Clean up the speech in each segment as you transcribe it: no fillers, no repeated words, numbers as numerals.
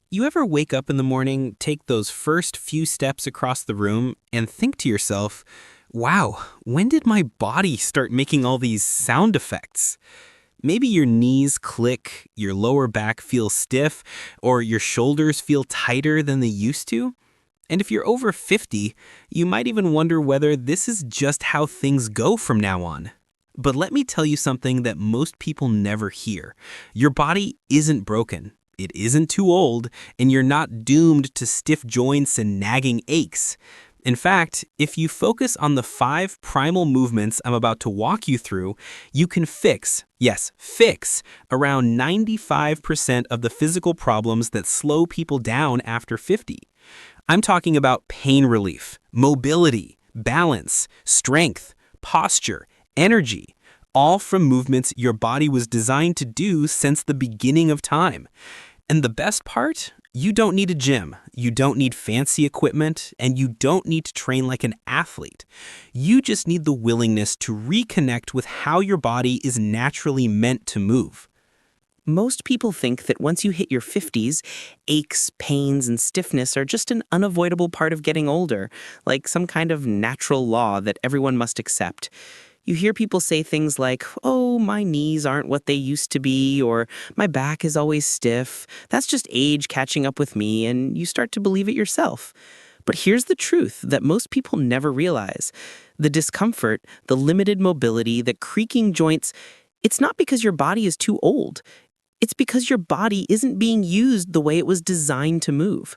You ever wake up in the morning, take those first few steps across the room, and think to yourself, wow, when did my body start making all these sound effects? Maybe your knees click, your lower back feels stiff, or your shoulders feel tighter than they used to. And if you're over 50, you might even wonder whether this is just how things go from now on. But let me tell you something that most people never hear. Your body isn't broken. It isn't too old, and you're not doomed to stiff joints and nagging aches. In fact, if you focus on the 5 primal movements I'm about to walk you through, you can fix, yes, fix, around 95% of the physical problems that slow people down after 50. I'm talking about pain relief, mobility, balance, strength, posture, energy, all from movements your body was designed to do since the beginning of time. And the best part? You don't need a gym, you don't need fancy equipment, and you don't need to train like an athlete. You just need the willingness to reconnect with how your body is naturally meant to move. Most people think that once you hit your 50s, aches, pains, and stiffness are just an unavoidable part of getting older, like some kind of natural law that everyone must accept. You hear people say things like, oh, my knees aren't what they used to be, or my back is always stiff. That's just age catching up with me, and you start to believe it yourself. But here's the truth that most people never realize. The discomfort, the limited mobility, the creaking joints, it's not because your body is too old. It's because your body isn't being used the way it was designed to move.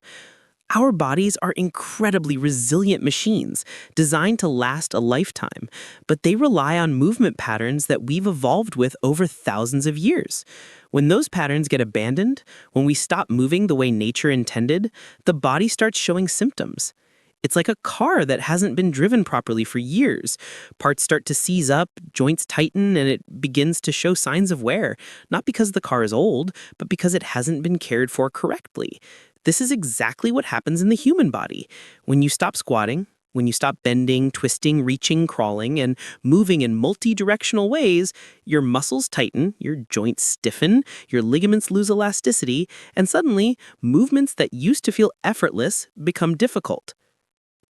Our bodies are incredibly resilient machines, designed to last a lifetime, but they rely on movement patterns that we've evolved with over thousands of years. When those patterns get abandoned, when we stop moving the way nature intended, the body starts showing symptoms. It's like a car that hasn't been driven properly for years. Parts start to seize up, joints tighten, and it begins to show signs of wear, not because the car is old, but because it hasn't been cared for correctly. This is exactly what happens in the human body. When you stop squatting, when you stop bending, twisting, reaching, crawling, and moving in multi-directional ways, your muscles tighten, your joints stiffen, your ligaments lose elasticity, and suddenly, movements that used to feel effortless become difficult.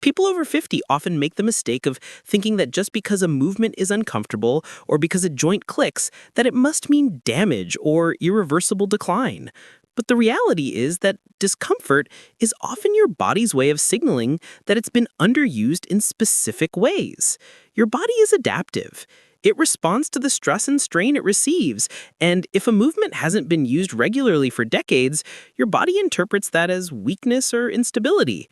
People over 50 often make the mistake of thinking that just because a movement is uncomfortable or because a joint clicks, that it must mean damage or irreversible decline. But the reality is that discomfort is often your body's way of signaling that it's been underused in specific ways. Your body is adaptive. It responds to the stress and strain it receives, and if a movement hasn't been used regularly for decades, your body interprets that as weakness or instability.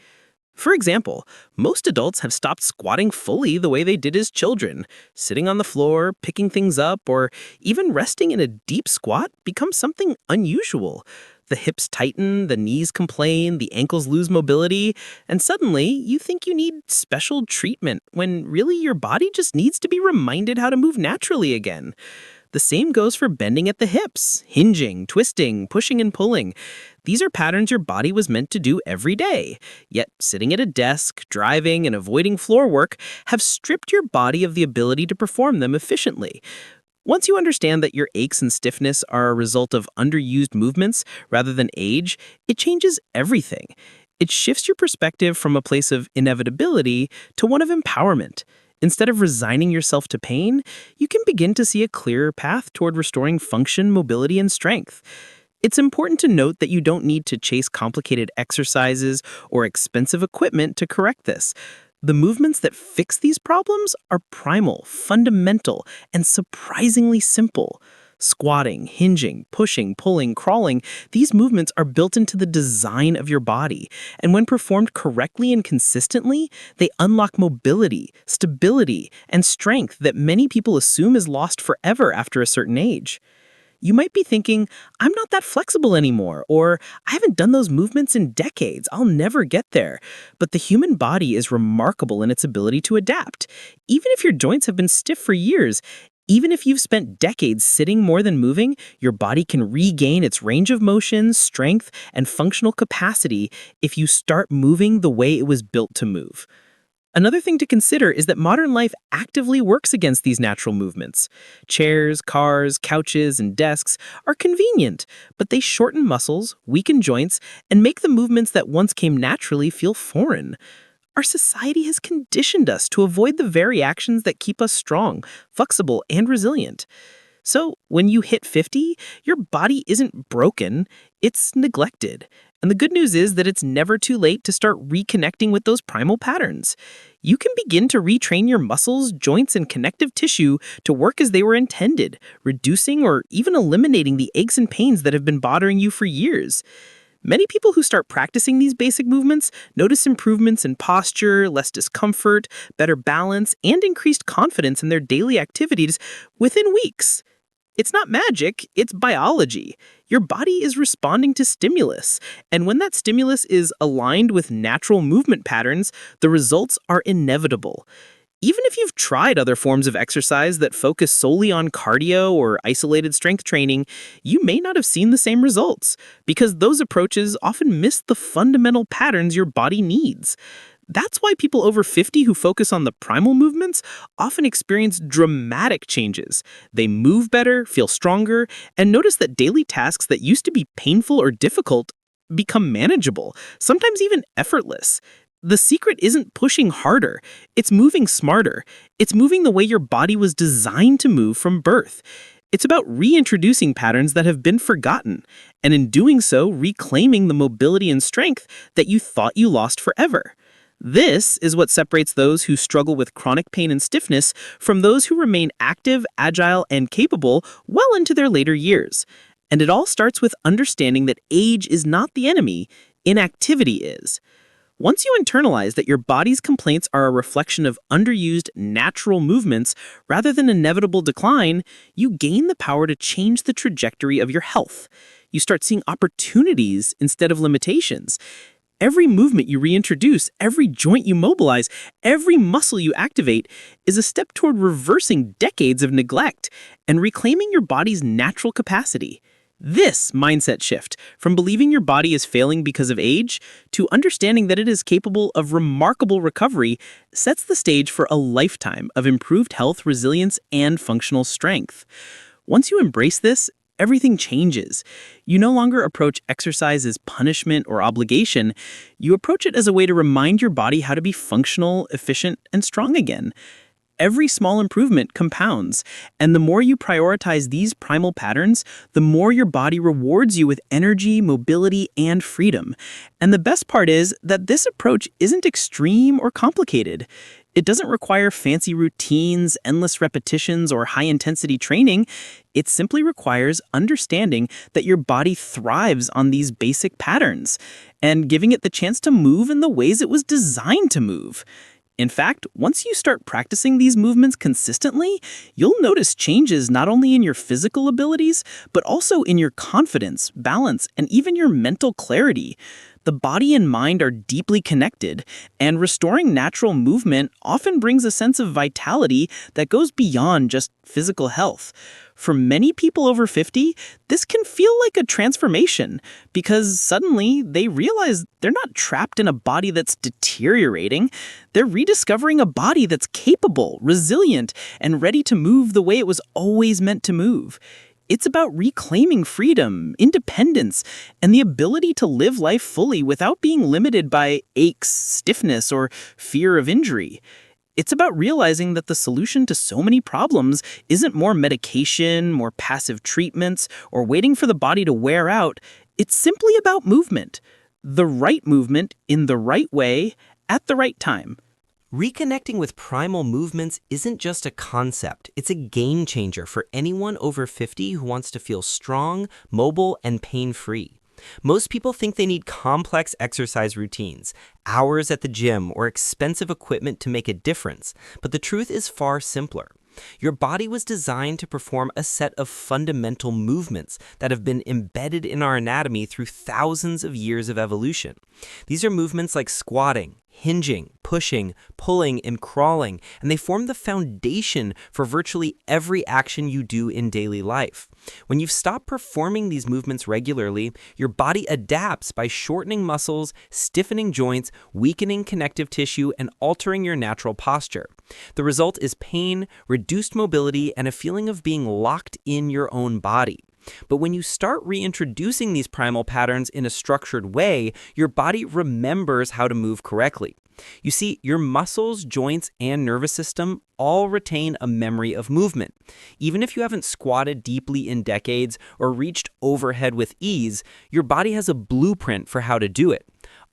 For example, most adults have stopped squatting fully the way they did as children. Sitting on the floor, picking things up, or even resting in a deep squat becomes something unusual. The hips tighten, the knees complain, the ankles lose mobility, and suddenly you think you need special treatment when really your body just needs to be reminded how to move naturally again. The same goes for bending at the hips, hinging, twisting, pushing and pulling. These are patterns your body was meant to do every day. Yet sitting at a desk, driving, and avoiding floor work have stripped your body of the ability to perform them efficiently. Once you understand that your aches and stiffness are a result of underused movements rather than age, it changes everything. It shifts your perspective from a place of inevitability to one of empowerment. Instead of resigning yourself to pain, you can begin to see a clearer path toward restoring function, mobility, and strength. It's important to note that you don't need to chase complicated exercises or expensive equipment to correct this. The movements that fix these problems are primal, fundamental, and surprisingly simple. Squatting, hinging, pushing, pulling, crawling, these movements are built into the design of your body, and when performed correctly and consistently, they unlock mobility, stability, and strength that many people assume is lost forever after a certain age. You might be thinking, I'm not that flexible anymore, or I haven't done those movements in decades, I'll never get there. But the human body is remarkable in its ability to adapt. Even if your joints have been stiff for years, even if you've spent decades sitting more than moving, your body can regain its range of motion, strength, and functional capacity if you start moving the way it was built to move. Another thing to consider is that modern life actively works against these natural movements. Chairs, cars, couches, and desks are convenient, but they shorten muscles, weaken joints, and make the movements that once came naturally feel foreign. Our society has conditioned us to avoid the very actions that keep us strong, flexible, and resilient. So, when you hit 50, your body isn't broken, it's neglected. And the good news is that it's never too late to start reconnecting with those primal patterns. You can begin to retrain your muscles, joints, and connective tissue to work as they were intended, reducing or even eliminating the aches and pains that have been bothering you for years. Many people who start practicing these basic movements notice improvements in posture, less discomfort, better balance, and increased confidence in their daily activities within weeks. It's not magic, it's biology. Your body is responding to stimulus, and when that stimulus is aligned with natural movement patterns, the results are inevitable. Even if you've tried other forms of exercise that focus solely on cardio or isolated strength training, you may not have seen the same results, because those approaches often miss the fundamental patterns your body needs. That's why people over 50 who focus on the primal movements often experience dramatic changes. They move better, feel stronger, and notice that daily tasks that used to be painful or difficult become manageable, sometimes even effortless. The secret isn't pushing harder, it's moving smarter. It's moving the way your body was designed to move from birth. It's about reintroducing patterns that have been forgotten, and in doing so, reclaiming the mobility and strength that you thought you lost forever. This is what separates those who struggle with chronic pain and stiffness from those who remain active, agile, and capable well into their later years. And it all starts with understanding that age is not the enemy, inactivity is. Once you internalize that your body's complaints are a reflection of underused natural movements rather than inevitable decline, you gain the power to change the trajectory of your health. You start seeing opportunities instead of limitations. Every movement you reintroduce, every joint you mobilize, every muscle you activate is a step toward reversing decades of neglect and reclaiming your body's natural capacity. This mindset shift, from believing your body is failing because of age to understanding that it is capable of remarkable recovery, sets the stage for a lifetime of improved health, resilience, and functional strength. Once you embrace this, everything changes. You no longer approach exercise as punishment or obligation. You approach it as a way to remind your body how to be functional, efficient, and strong again. Every small improvement compounds, and the more you prioritize these primal patterns, the more your body rewards you with energy, mobility, and freedom. And the best part is that this approach isn't extreme or complicated. It doesn't require fancy routines, endless repetitions, or high-intensity training. It simply requires understanding that your body thrives on these basic patterns and giving it the chance to move in the ways it was designed to move. In fact, once you start practicing these movements consistently, you'll notice changes not only in your physical abilities, but also in your confidence, balance, and even your mental clarity. The body and mind are deeply connected, and restoring natural movement often brings a sense of vitality that goes beyond just physical health. For many people over 50, this can feel like a transformation because suddenly they realize they're not trapped in a body that's deteriorating. They're rediscovering a body that's capable, resilient, and ready to move the way it was always meant to move. It's about reclaiming freedom, independence, and the ability to live life fully without being limited by aches, stiffness, or fear of injury. It's about realizing that the solution to so many problems isn't more medication, more passive treatments, or waiting for the body to wear out. It's simply about movement. The right movement in the right way at the right time. Reconnecting with primal movements isn't just a concept, it's a game changer for anyone over 50 who wants to feel strong, mobile, and pain-free. Most people think they need complex exercise routines, hours at the gym, or expensive equipment to make a difference, but the truth is far simpler. Your body was designed to perform a set of fundamental movements that have been embedded in our anatomy through thousands of years of evolution. These are movements like squatting, hinging, pushing, pulling, and crawling, and they form the foundation for virtually every action you do in daily life. When you've stopped performing these movements regularly, your body adapts by shortening muscles, stiffening joints, weakening connective tissue, and altering your natural posture. The result is pain, reduced mobility, and a feeling of being locked in your own body. But when you start reintroducing these primal patterns in a structured way, your body remembers how to move correctly. You see, your muscles, joints, and nervous system all retain a memory of movement. Even if you haven't squatted deeply in decades or reached overhead with ease, your body has a blueprint for how to do it.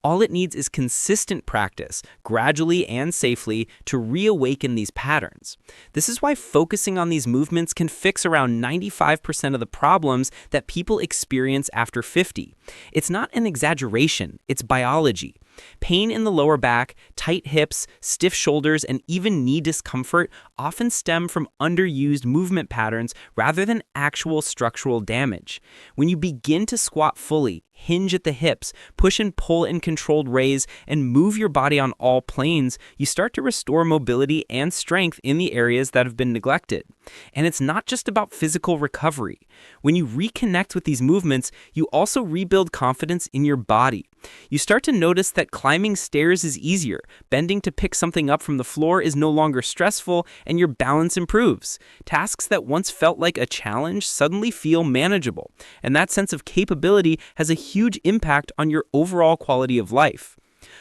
All it needs is consistent practice, gradually and safely, to reawaken these patterns. This is why focusing on these movements can fix around 95% of the problems that people experience after 50. It's not an exaggeration, it's biology. Pain in the lower back, tight hips, stiff shoulders, and even knee discomfort often stem from underused movement patterns rather than actual structural damage. When you begin to squat fully, hinge at the hips, push and pull in controlled raise, and move your body on all planes, you start to restore mobility and strength in the areas that have been neglected. And it's not just about physical recovery. When you reconnect with these movements, you also rebuild confidence in your body. You start to notice that climbing stairs is easier, bending to pick something up from the floor is no longer stressful, and your balance improves. Tasks that once felt like a challenge suddenly feel manageable, and that sense of capability has a huge impact on your overall quality of life.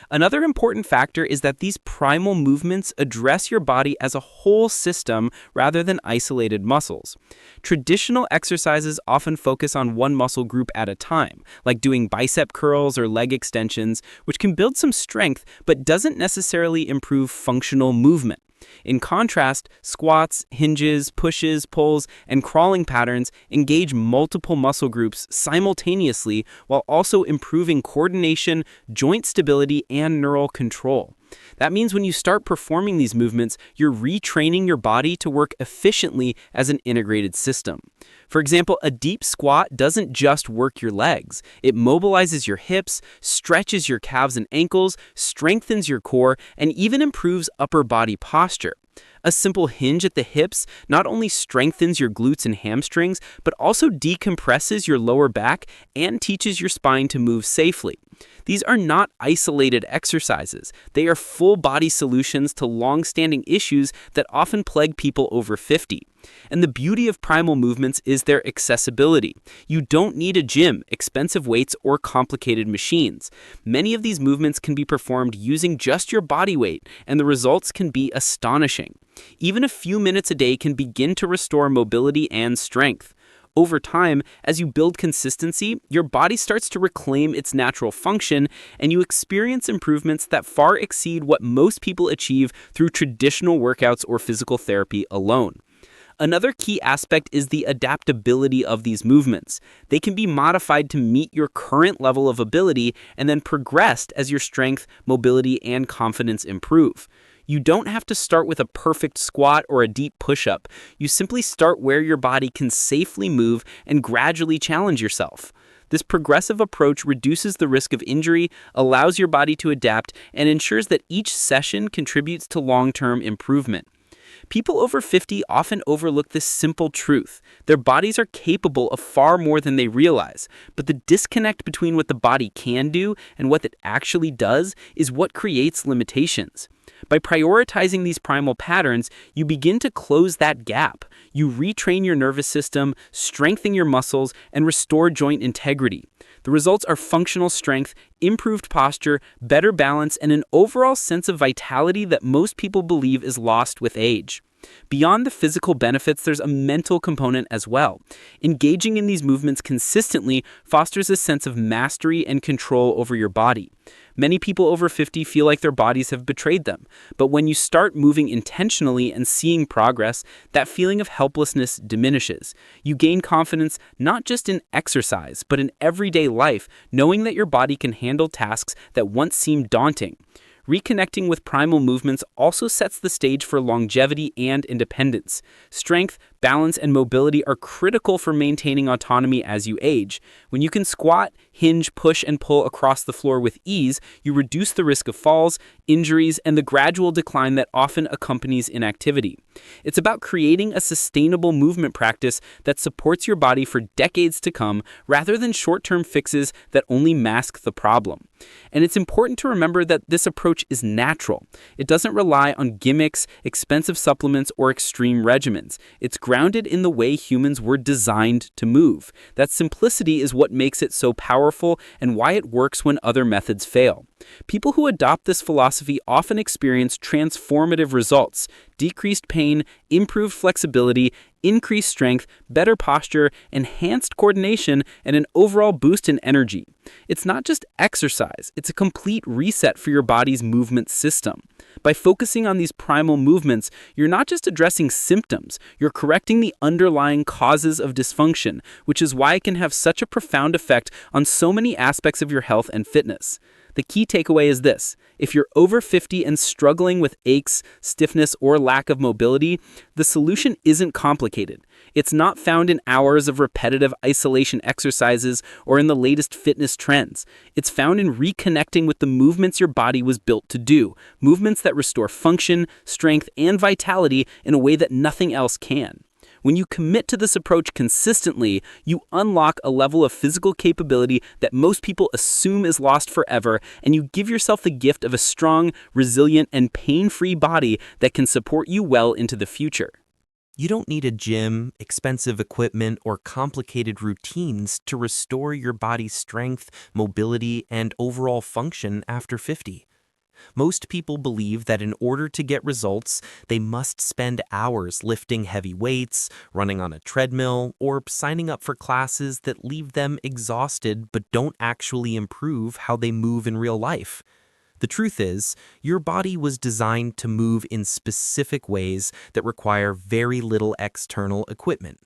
Another important factor is that these primal movements address your body as a whole system rather than isolated muscles. Traditional exercises often focus on one muscle group at a time, like doing bicep curls or leg extensions, which can build some strength but doesn't necessarily improve functional movement. In contrast, squats, hinges, pushes, pulls, and crawling patterns engage multiple muscle groups simultaneously while also improving coordination, joint stability, and neural control. That means when you start performing these movements, you're retraining your body to work efficiently as an integrated system. For example, a deep squat doesn't just work your legs. It mobilizes your hips, stretches your calves and ankles, strengthens your core, and even improves upper body posture. A simple hinge at the hips not only strengthens your glutes and hamstrings, but also decompresses your lower back and teaches your spine to move safely. These are not isolated exercises. They are full-body solutions to long-standing issues that often plague people over 50. And the beauty of primal movements is their accessibility. You don't need a gym, expensive weights, or complicated machines. Many of these movements can be performed using just your body weight, and the results can be astonishing. Even a few minutes a day can begin to restore mobility and strength. Over time, as you build consistency, your body starts to reclaim its natural function, and you experience improvements that far exceed what most people achieve through traditional workouts or physical therapy alone. Another key aspect is the adaptability of these movements. They can be modified to meet your current level of ability and then progressed as your strength, mobility, and confidence improve. You don't have to start with a perfect squat or a deep push-up. You simply start where your body can safely move and gradually challenge yourself. This progressive approach reduces the risk of injury, allows your body to adapt, and ensures that each session contributes to long-term improvement. People over 50 often overlook this simple truth. Their bodies are capable of far more than they realize, but the disconnect between what the body can do and what it actually does is what creates limitations. By prioritizing these primal patterns, you begin to close that gap. You retrain your nervous system, strengthen your muscles, and restore joint integrity. The results are functional strength, improved posture, better balance, and an overall sense of vitality that most people believe is lost with age. Beyond the physical benefits, there's a mental component as well. Engaging in these movements consistently fosters a sense of mastery and control over your body. Many people over 50 feel like their bodies have betrayed them, but when you start moving intentionally and seeing progress, that feeling of helplessness diminishes. You gain confidence not just in exercise, but in everyday life, knowing that your body can handle tasks that once seemed daunting. Reconnecting with primal movements also sets the stage for longevity and independence. Strength, balance, and mobility are critical for maintaining autonomy as you age. When you can squat, hinge, push, and pull across the floor with ease, you reduce the risk of falls, injuries, and the gradual decline that often accompanies inactivity. It's about creating a sustainable movement practice that supports your body for decades to come, rather than short-term fixes that only mask the problem. And it's important to remember that this approach is natural. It doesn't rely on gimmicks, expensive supplements, or extreme regimens. It's grounded in the way humans were designed to move. That simplicity is what makes it so powerful and why it works when other methods fail. People who adopt this philosophy often experience transformative results: decreased pain, improved flexibility, increased strength, better posture, enhanced coordination, and an overall boost in energy. It's not just exercise, it's a complete reset for your body's movement system. By focusing on these primal movements, you're not just addressing symptoms, you're correcting the underlying causes of dysfunction, which is why it can have such a profound effect on so many aspects of your health and fitness. The key takeaway is this: if you're over 50 and struggling with aches, stiffness, or lack of mobility, the solution isn't complicated. It's not found in hours of repetitive isolation exercises or in the latest fitness trends. It's found in reconnecting with the movements your body was built to do, movements that restore function, strength, and vitality in a way that nothing else can. When you commit to this approach consistently, you unlock a level of physical capability that most people assume is lost forever, and you give yourself the gift of a strong, resilient, and pain-free body that can support you well into the future. You don't need a gym, expensive equipment, or complicated routines to restore your body's strength, mobility, and overall function after 50. Most people believe that in order to get results, they must spend hours lifting heavy weights, running on a treadmill, or signing up for classes that leave them exhausted but don't actually improve how they move in real life. The truth is, your body was designed to move in specific ways that require very little external equipment.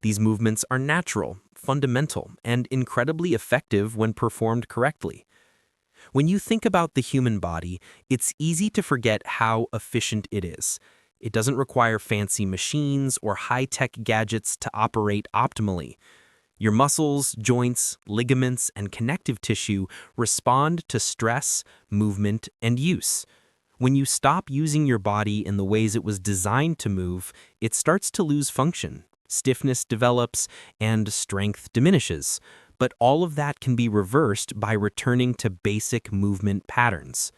These movements are natural, fundamental, and incredibly effective when performed correctly. When you think about the human body, it's easy to forget how efficient it is. It doesn't require fancy machines or high-tech gadgets to operate optimally. Your muscles, joints, ligaments, and connective tissue respond to stress, movement, and use. When you stop using your body in the ways it was designed to move, it starts to lose function. Stiffness develops, and strength diminishes. But all of that can be reversed by returning to basic movement patterns.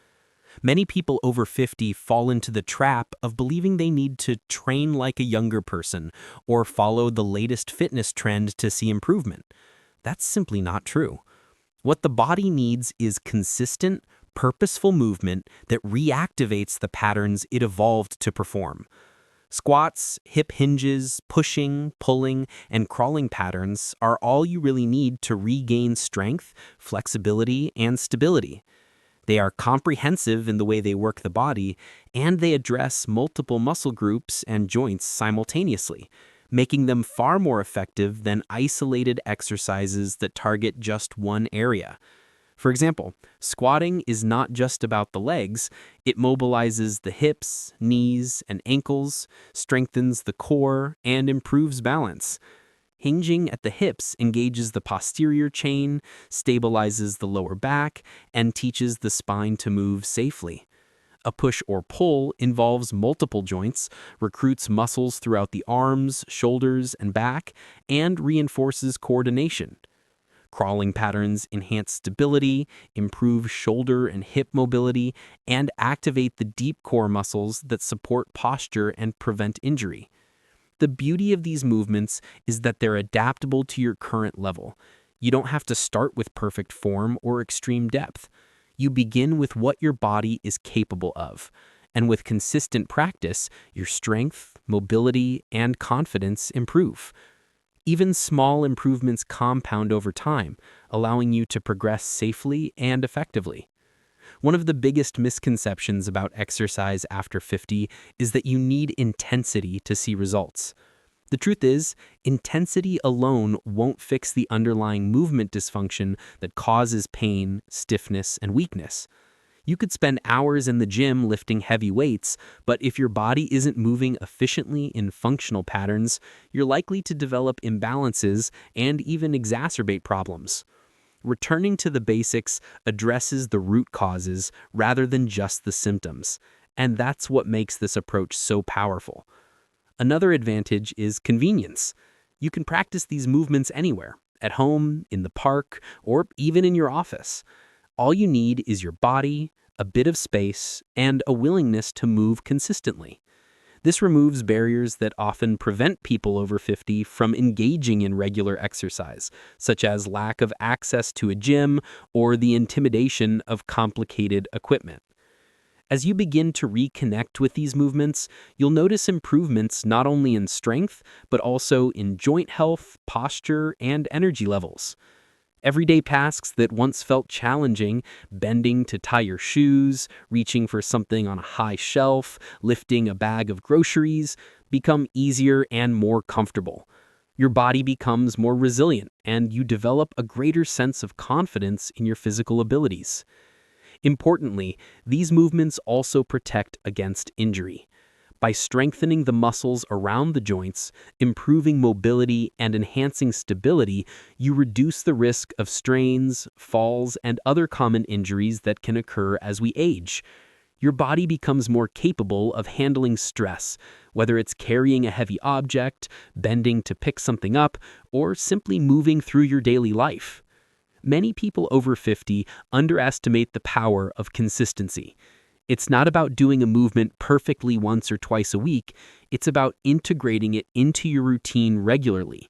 Many people over 50 fall into the trap of believing they need to train like a younger person or follow the latest fitness trend to see improvement. That's simply not true. What the body needs is consistent, purposeful movement that reactivates the patterns it evolved to perform. Squats, hip hinges, pushing, pulling, and crawling patterns are all you really need to regain strength, flexibility, and stability. They are comprehensive in the way they work the body, and they address multiple muscle groups and joints simultaneously, making them far more effective than isolated exercises that target just one area. For example, squatting is not just about the legs. It mobilizes the hips, knees, and ankles, strengthens the core, and improves balance. Hinging at the hips engages the posterior chain, stabilizes the lower back, and teaches the spine to move safely. A push or pull involves multiple joints, recruits muscles throughout the arms, shoulders, and back, and reinforces coordination. Crawling patterns enhance stability, improve shoulder and hip mobility, and activate the deep core muscles that support posture and prevent injury. The beauty of these movements is that they're adaptable to your current level. You don't have to start with perfect form or extreme depth. You begin with what your body is capable of. And with consistent practice, your strength, mobility, and confidence improve. Even small improvements compound over time, allowing you to progress safely and effectively. One of the biggest misconceptions about exercise after 50 is that you need intensity to see results. The truth is, intensity alone won't fix the underlying movement dysfunction that causes pain, stiffness, and weakness. You could spend hours in the gym lifting heavy weights, but if your body isn't moving efficiently in functional patterns, you're likely to develop imbalances and even exacerbate problems. Returning to the basics addresses the root causes rather than just the symptoms, and that's what makes this approach so powerful. Another advantage is convenience. You can practice these movements anywhere, at home, in the park, or even in your office. All you need is your body, a bit of space, and a willingness to move consistently. This removes barriers that often prevent people over 50 from engaging in regular exercise, such as lack of access to a gym or the intimidation of complicated equipment. As you begin to reconnect with these movements, you'll notice improvements not only in strength, but also in joint health, posture, and energy levels. Everyday tasks that once felt challenging, bending to tie your shoes, reaching for something on a high shelf, lifting a bag of groceries, become easier and more comfortable. Your body becomes more resilient, and you develop a greater sense of confidence in your physical abilities. Importantly, these movements also protect against injury. By strengthening the muscles around the joints, improving mobility, and enhancing stability, you reduce the risk of strains, falls, and other common injuries that can occur as we age. Your body becomes more capable of handling stress, whether it's carrying a heavy object, bending to pick something up, or simply moving through your daily life. Many people over 50 underestimate the power of consistency. It's not about doing a movement perfectly once or twice a week, it's about integrating it into your routine regularly.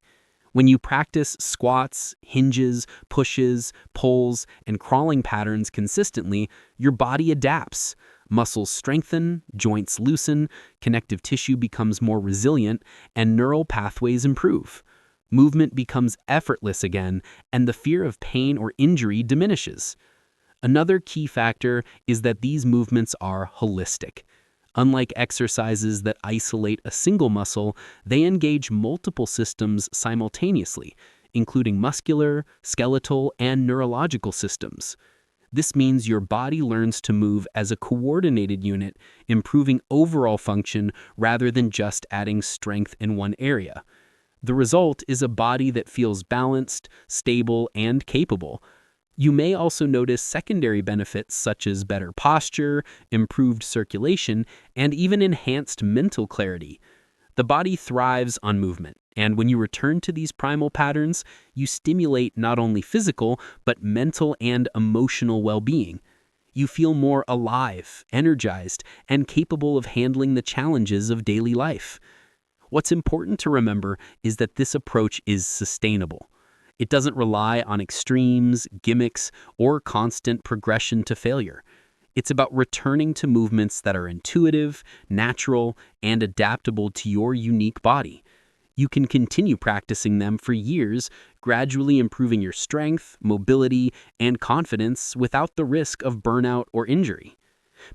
When you practice squats, hinges, pushes, pulls, and crawling patterns consistently, your body adapts. Muscles strengthen, joints loosen, connective tissue becomes more resilient, and neural pathways improve. Movement becomes effortless again, and the fear of pain or injury diminishes. Another key factor is that these movements are holistic. Unlike exercises that isolate a single muscle, they engage multiple systems simultaneously, including muscular, skeletal, and neurological systems. This means your body learns to move as a coordinated unit, improving overall function rather than just adding strength in one area. The result is a body that feels balanced, stable, and capable. You may also notice secondary benefits such as better posture, improved circulation, and even enhanced mental clarity. The body thrives on movement, and when you return to these primal patterns, you stimulate not only physical, but mental and emotional well-being. You feel more alive, energized, and capable of handling the challenges of daily life. What's important to remember is that this approach is sustainable. It doesn't rely on extremes, gimmicks, or constant progression to failure. It's about returning to movements that are intuitive, natural, and adaptable to your unique body. You can continue practicing them for years, gradually improving your strength, mobility, and confidence without the risk of burnout or injury.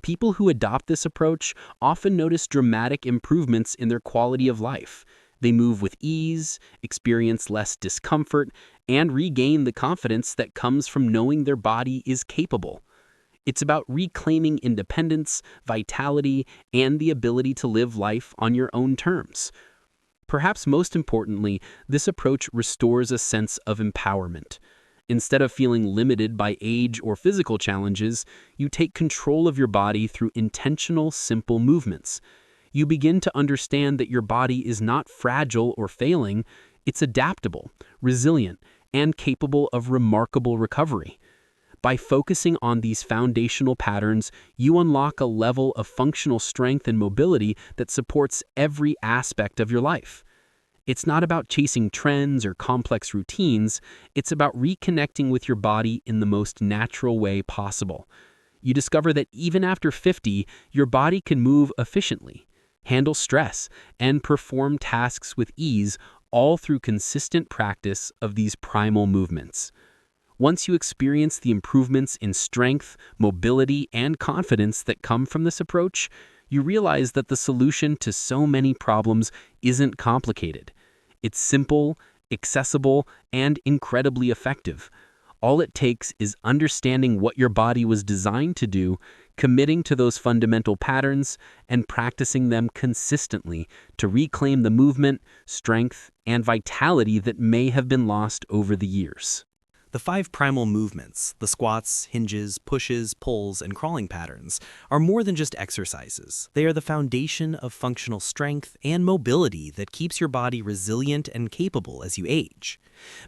People who adopt this approach often notice dramatic improvements in their quality of life. They move with ease, experience less discomfort, and regain the confidence that comes from knowing their body is capable. It's about reclaiming independence, vitality, and the ability to live life on your own terms. Perhaps most importantly, this approach restores a sense of empowerment. Instead of feeling limited by age or physical challenges, you take control of your body through intentional, simple movements. You begin to understand that your body is not fragile or failing, it's adaptable, resilient, and capable of remarkable recovery. By focusing on these foundational patterns, you unlock a level of functional strength and mobility that supports every aspect of your life. It's not about chasing trends or complex routines, it's about reconnecting with your body in the most natural way possible. You discover that even after 50, your body can move efficiently, handle stress, and perform tasks with ease, all through consistent practice of these primal movements. Once you experience the improvements in strength, mobility, and confidence that come from this approach, you realize that the solution to so many problems isn't complicated. It's simple, accessible, and incredibly effective. All it takes is understanding what your body was designed to do, committing to those fundamental patterns, and practicing them consistently to reclaim the movement, strength, and vitality that may have been lost over the years. The 5 primal movements, the squats, hinges, pushes, pulls, and crawling patterns, are more than just exercises. They are the foundation of functional strength and mobility that keeps your body resilient and capable as you age.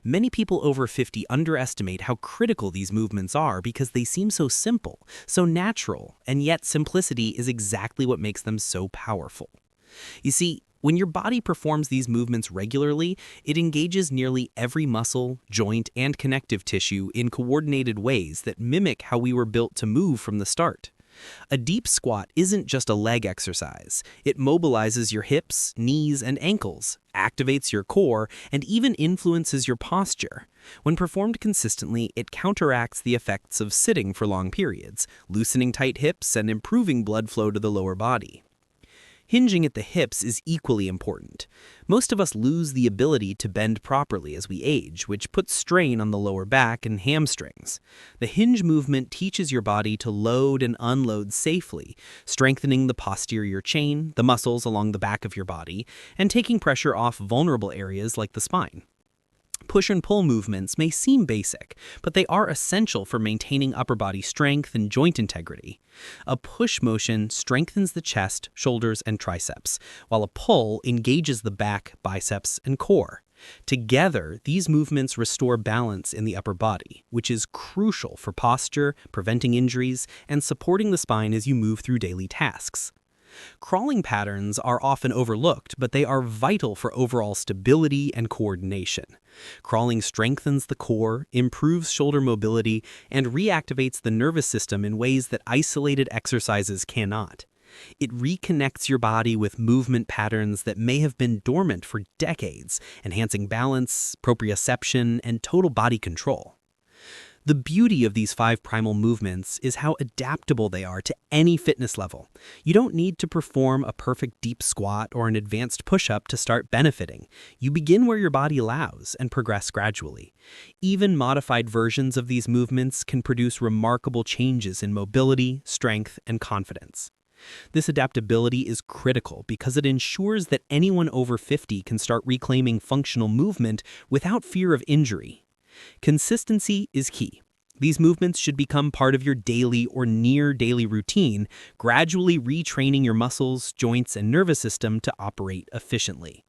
Many people over 50 underestimate how critical these movements are because they seem so simple, so natural, and yet simplicity is exactly what makes them so powerful. You see, when your body performs these movements regularly, it engages nearly every muscle, joint, and connective tissue in coordinated ways that mimic how we were built to move from the start. A deep squat isn't just a leg exercise. It mobilizes your hips, knees, and ankles, activates your core, and even influences your posture. When performed consistently, it counteracts the effects of sitting for long periods, loosening tight hips and improving blood flow to the lower body. Hinging at the hips is equally important. Most of us lose the ability to bend properly as we age, which puts strain on the lower back and hamstrings. The hinge movement teaches your body to load and unload safely, strengthening the posterior chain, the muscles along the back of your body, and taking pressure off vulnerable areas like the spine. Push and pull movements may seem basic, but they are essential for maintaining upper body strength and joint integrity. A push motion strengthens the chest, shoulders, and triceps, while a pull engages the back, biceps, and core. Together, these movements restore balance in the upper body, which is crucial for posture, preventing injuries, and supporting the spine as you move through daily tasks. Crawling patterns are often overlooked, but they are vital for overall stability and coordination. Crawling strengthens the core, improves shoulder mobility, and reactivates the nervous system in ways that isolated exercises cannot. It reconnects your body with movement patterns that may have been dormant for decades, enhancing balance, proprioception, and total body control. The beauty of these 5 primal movements is how adaptable they are to any fitness level. You don't need to perform a perfect deep squat or an advanced push-up to start benefiting. You begin where your body allows and progress gradually. Even modified versions of these movements can produce remarkable changes in mobility, strength, and confidence. This adaptability is critical because it ensures that anyone over 50 can start reclaiming functional movement without fear of injury. Consistency is key. These movements should become part of your daily or near daily routine, gradually retraining your muscles, joints, and nervous system to operate efficiently.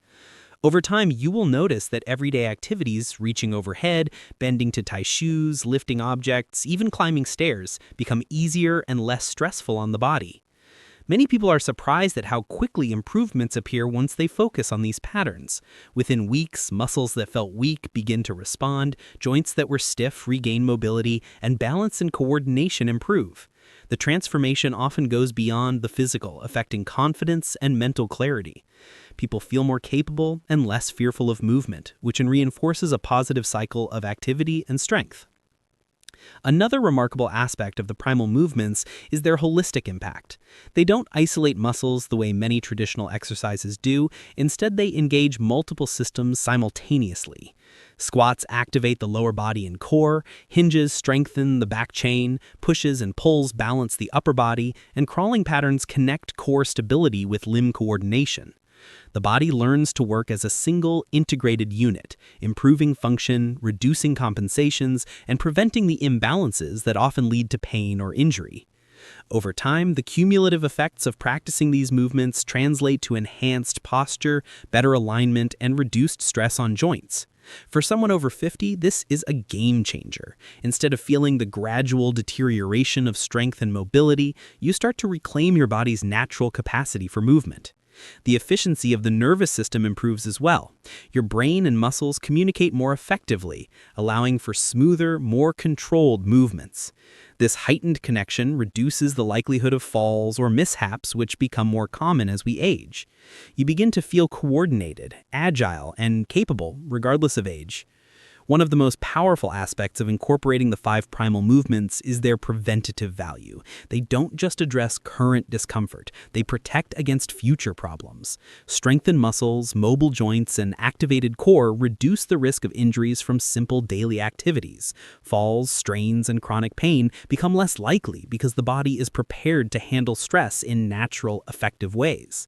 Over time, you will notice that everyday activities, reaching overhead, bending to tie shoes, lifting objects, even climbing stairs, become easier and less stressful on the body. Many people are surprised at how quickly improvements appear once they focus on these patterns. Within weeks, muscles that felt weak begin to respond, joints that were stiff regain mobility, and balance and coordination improve. The transformation often goes beyond the physical, affecting confidence and mental clarity. People feel more capable and less fearful of movement, which reinforces a positive cycle of activity and strength. Another remarkable aspect of the primal movements is their holistic impact. They don't isolate muscles the way many traditional exercises do. Instead, they engage multiple systems simultaneously. Squats activate the lower body and core, hinges strengthen the back chain, pushes and pulls balance the upper body, and crawling patterns connect core stability with limb coordination. The body learns to work as a single, integrated unit, improving function, reducing compensations, and preventing the imbalances that often lead to pain or injury. Over time, the cumulative effects of practicing these movements translate to enhanced posture, better alignment, and reduced stress on joints. For someone over 50, this is a game changer. Instead of feeling the gradual deterioration of strength and mobility, you start to reclaim your body's natural capacity for movement. The efficiency of the nervous system improves as well. Your brain and muscles communicate more effectively, allowing for smoother, more controlled movements. This heightened connection reduces the likelihood of falls or mishaps, which become more common as we age. You begin to feel coordinated, agile, and capable, regardless of age. One of the most powerful aspects of incorporating the 5 primal movements is their preventative value. They don't just address current discomfort, they protect against future problems. Strengthened muscles, mobile joints, and activated core reduce the risk of injuries from simple daily activities. Falls, strains, and chronic pain become less likely because the body is prepared to handle stress in natural, effective ways.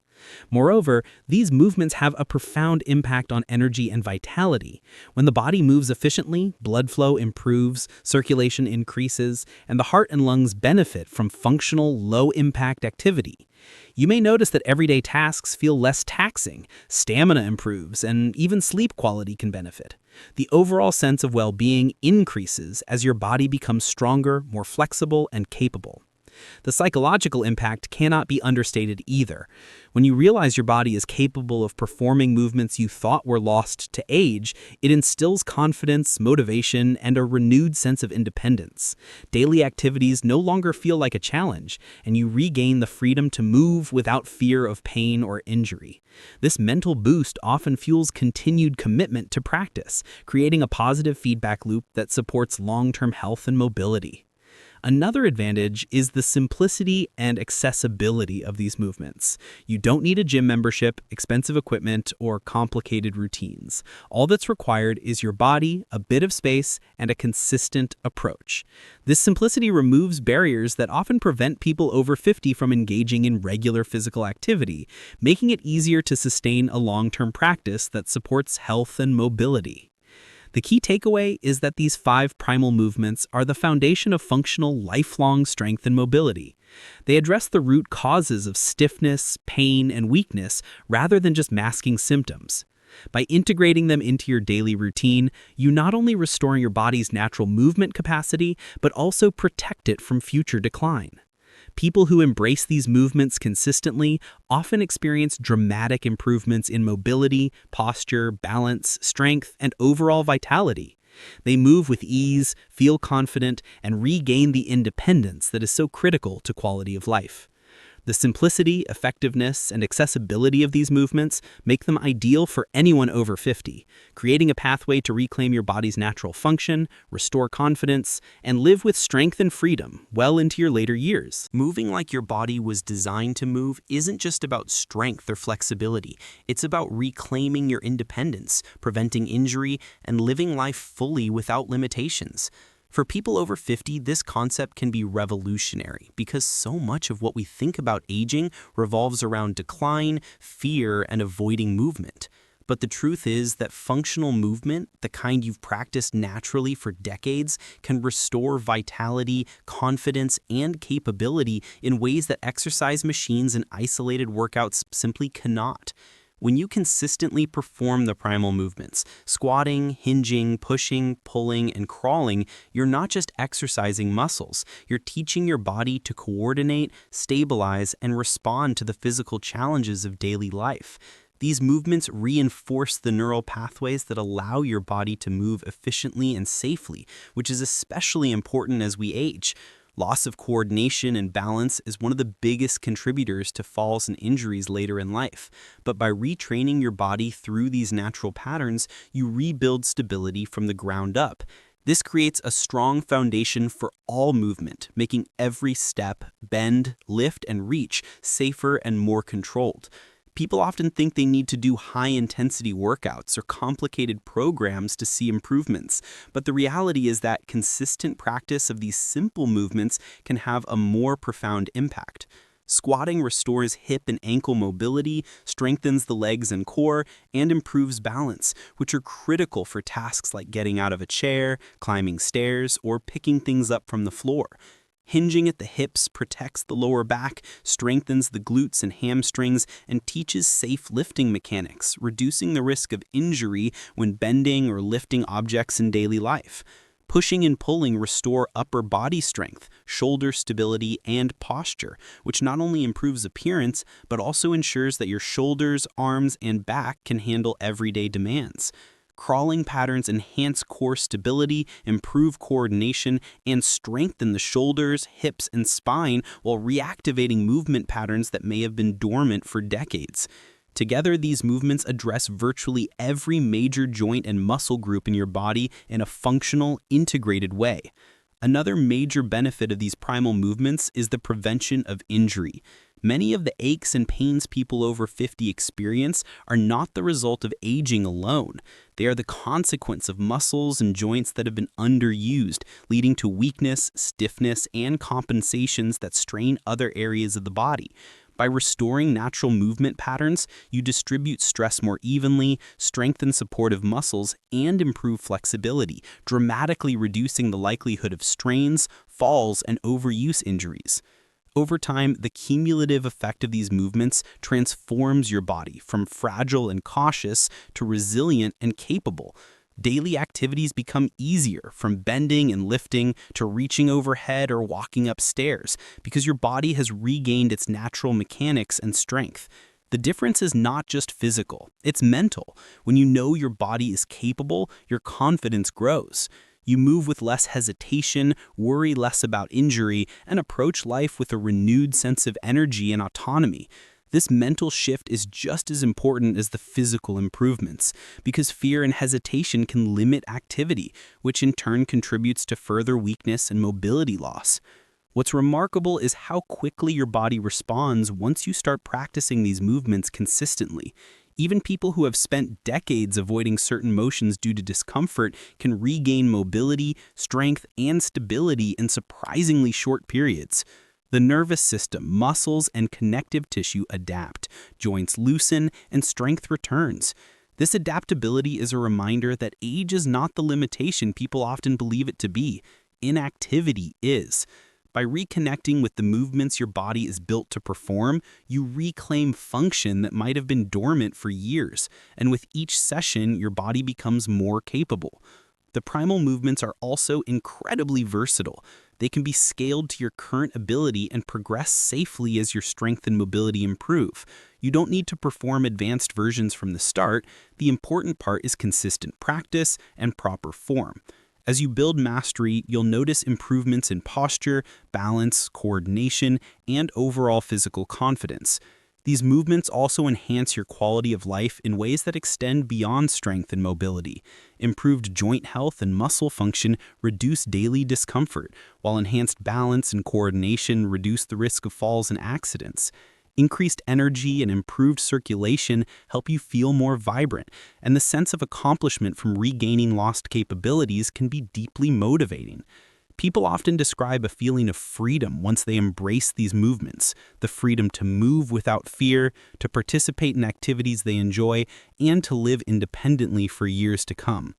Moreover, these movements have a profound impact on energy and vitality. When the body moves efficiently, blood flow improves, circulation increases, and the heart and lungs benefit from functional, low-impact activity. You may notice that everyday tasks feel less taxing, stamina improves, and even sleep quality can benefit. The overall sense of well-being increases as your body becomes stronger, more flexible, and capable. The psychological impact cannot be understated either. When you realize your body is capable of performing movements you thought were lost to age, it instills confidence, motivation, and a renewed sense of independence. Daily activities no longer feel like a challenge, and you regain the freedom to move without fear of pain or injury. This mental boost often fuels continued commitment to practice, creating a positive feedback loop that supports long-term health and mobility. Another advantage is the simplicity and accessibility of these movements. You don't need a gym membership, expensive equipment, or complicated routines. All that's required is your body, a bit of space, and a consistent approach. This simplicity removes barriers that often prevent people over 50 from engaging in regular physical activity, making it easier to sustain a long-term practice that supports health and mobility. The key takeaway is that these 5 primal movements are the foundation of functional, lifelong strength and mobility. They address the root causes of stiffness, pain, and weakness rather than just masking symptoms. By integrating them into your daily routine, you not only restore your body's natural movement capacity, but also protect it from future decline. People who embrace these movements consistently often experience dramatic improvements in mobility, posture, balance, strength, and overall vitality. They move with ease, feel confident, and regain the independence that is so critical to quality of life. The simplicity, effectiveness, and accessibility of these movements make them ideal for anyone over 50, creating a pathway to reclaim your body's natural function, restore confidence, and live with strength and freedom well into your later years. Moving like your body was designed to move isn't just about strength or flexibility. It's about reclaiming your independence, preventing injury, and living life fully without limitations. For people over 50, this concept can be revolutionary because so much of what we think about aging revolves around decline, fear, and avoiding movement. But the truth is that functional movement, the kind you've practiced naturally for decades, can restore vitality, confidence, and capability in ways that exercise machines and isolated workouts simply cannot. When you consistently perform the primal movements, squatting, hinging, pushing, pulling, and crawling, you're not just exercising muscles, you're teaching your body to coordinate, stabilize, and respond to the physical challenges of daily life. These movements reinforce the neural pathways that allow your body to move efficiently and safely, which is especially important as we age. Loss of coordination and balance is one of the biggest contributors to falls and injuries later in life. But by retraining your body through these natural patterns, you rebuild stability from the ground up. This creates a strong foundation for all movement, making every step, bend, lift, and reach safer and more controlled. People often think they need to do high-intensity workouts or complicated programs to see improvements, but the reality is that consistent practice of these simple movements can have a more profound impact. Squatting restores hip and ankle mobility, strengthens the legs and core, and improves balance, which are critical for tasks like getting out of a chair, climbing stairs, or picking things up from the floor. Hinging at the hips protects the lower back, strengthens the glutes and hamstrings, and teaches safe lifting mechanics, reducing the risk of injury when bending or lifting objects in daily life. Pushing and pulling restore upper body strength, shoulder stability, and posture, which not only improves appearance, but also ensures that your shoulders, arms, and back can handle everyday demands. Crawling patterns enhance core stability, improve coordination, and strengthen the shoulders, hips, and spine while reactivating movement patterns that may have been dormant for decades. Together, these movements address virtually every major joint and muscle group in your body in a functional, integrated way. Another major benefit of these primal movements is the prevention of injury. Many of the aches and pains people over 50 experience are not the result of aging alone. They are the consequence of muscles and joints that have been underused, leading to weakness, stiffness, and compensations that strain other areas of the body. By restoring natural movement patterns, you distribute stress more evenly, strengthen supportive muscles, and improve flexibility, dramatically reducing the likelihood of strains, falls, and overuse injuries. Over time, the cumulative effect of these movements transforms your body from fragile and cautious to resilient and capable. Daily activities become easier, from bending and lifting to reaching overhead or walking upstairs, because your body has regained its natural mechanics and strength. The difference is not just physical, it's mental. When you know your body is capable, your confidence grows. You move with less hesitation, worry less about injury, and approach life with a renewed sense of energy and autonomy. This mental shift is just as important as the physical improvements, because fear and hesitation can limit activity, which in turn contributes to further weakness and mobility loss. What's remarkable is how quickly your body responds once you start practicing these movements consistently. Even people who have spent decades avoiding certain motions due to discomfort can regain mobility, strength, and stability in surprisingly short periods. The nervous system, muscles, and connective tissue adapt, joints loosen, and strength returns. This adaptability is a reminder that age is not the limitation people often believe it to be. Inactivity is. By reconnecting with the movements your body is built to perform, you reclaim function that might have been dormant for years, and with each session, your body becomes more capable. The primal movements are also incredibly versatile. They can be scaled to your current ability and progress safely as your strength and mobility improve. You don't need to perform advanced versions from the start. The important part is consistent practice and proper form. As you build mastery, you'll notice improvements in posture, balance, coordination, and overall physical confidence. These movements also enhance your quality of life in ways that extend beyond strength and mobility. Improved joint health and muscle function reduce daily discomfort, while enhanced balance and coordination reduce the risk of falls and accidents. Increased energy and improved circulation help you feel more vibrant, and the sense of accomplishment from regaining lost capabilities can be deeply motivating. People often describe a feeling of freedom once they embrace these movements, the freedom to move without fear, to participate in activities they enjoy, and to live independently for years to come.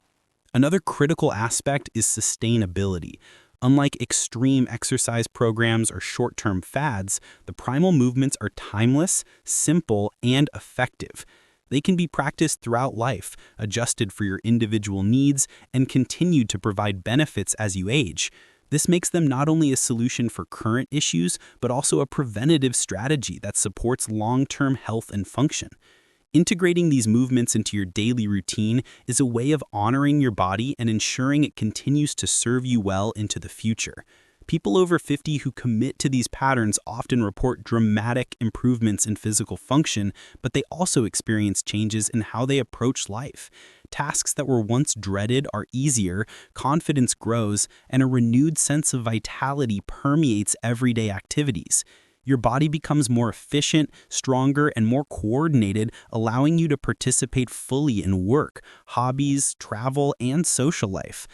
Another critical aspect is sustainability. Unlike extreme exercise programs or short-term fads, the primal movements are timeless, simple, and effective. They can be practiced throughout life, adjusted for your individual needs, and continue to provide benefits as you age. This makes them not only a solution for current issues, but also a preventative strategy that supports long-term health and function. Integrating these movements into your daily routine is a way of honoring your body and ensuring it continues to serve you well into the future. People over 50 who commit to these patterns often report dramatic improvements in physical function, but they also experience changes in how they approach life. Tasks that were once dreaded are easier, confidence grows, and a renewed sense of vitality permeates everyday activities. Your body becomes more efficient, stronger, and more coordinated, allowing you to participate fully in work, hobbies, travel, and social life.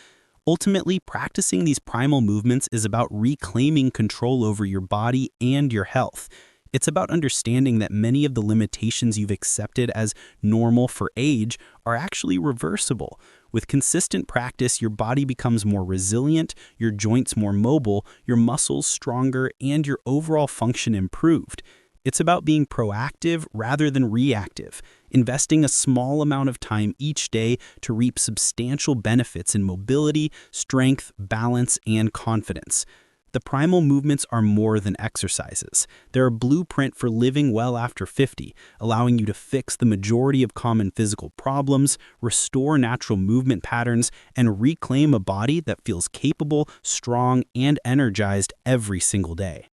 Ultimately, practicing these primal movements is about reclaiming control over your body and your health. It's about understanding that many of the limitations you've accepted as normal for age are actually reversible. With consistent practice, your body becomes more resilient, your joints more mobile, your muscles stronger, and your overall function improved. It's about being proactive rather than reactive, investing a small amount of time each day to reap substantial benefits in mobility, strength, balance, and confidence. The primal movements are more than exercises. They're a blueprint for living well after 50, allowing you to fix the majority of common physical problems, restore natural movement patterns, and reclaim a body that feels capable, strong, and energized every single day.